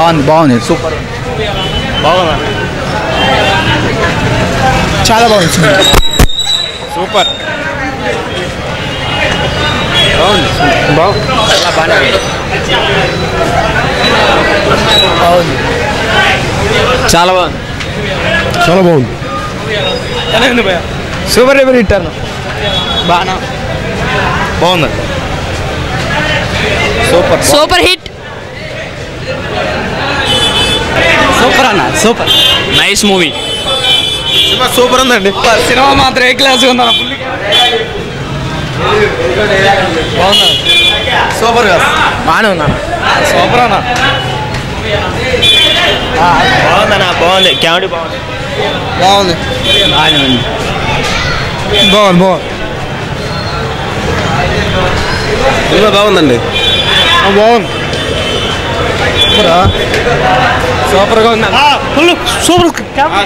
బాగుంది సూపర్ బాగుంది చాలా బాగుంది సూపర్ చాలా బాగుంది సూపర్ డూపర్ హిట్ అన్న బాగుంది సూపర్ హిట్ సూపర్ అన్న super nice movie cinema super ఉందండి సినిమా మాత్రం ఏ క్లాస్ ఉందన్న బాగుంది సూపర్ బాగానే ఉందన్న సూపర్ అన్న బాగుందన్నా బాగుంది కామెడీ బాగుంది సినిమా బాగుందండి బాగుంది సూపర్గా ఉంది full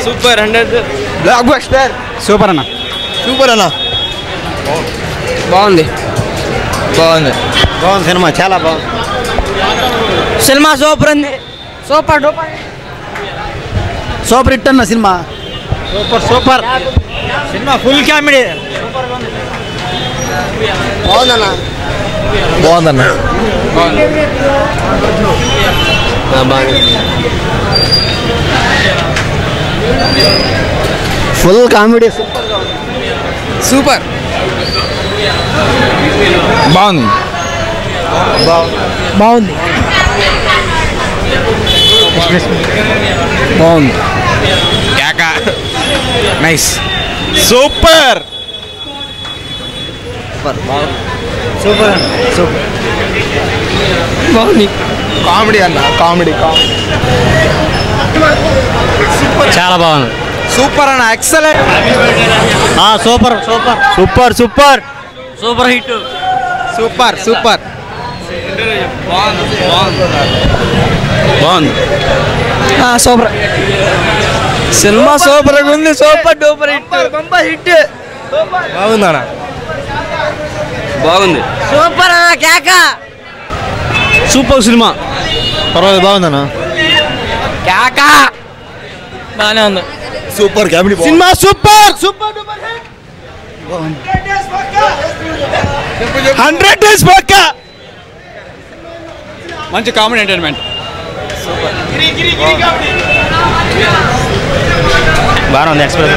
super 100 block buster super అన్న బాగుంది సినిమా చాలా బాగుంది సినిమా సూపర్ ఉంది సూపర్ హిట్ అన్న cinema super cinema full comedy బాగుందన్న ఫుల్ కామెడీ సూపర్ బాగుంది కేకా నైస్ సూపర్ బాగుంది కామెడీ అన్న కామెడీ చాలా బాగుంది సూపర్ అన్న ఎక్సలెంట్ సూపర్ హిట్ సూపర్ బాగుంది సూపర్ సినిమా సూపర్ ఉంది సూపర్ డూపర్ హిట్ బాగుందన్న బాగుంది సూపర్ కేకా సూపర్ సినిమా పర్వాలేదు బాగుందన్న కేకా బాగానే ఉంది super comedy cinema super duper hit 100 days పక్కా మంచి కామెడీ ఎంటర్టైన్మెంట్ బాగుంది ఎక్స్ప్రెస్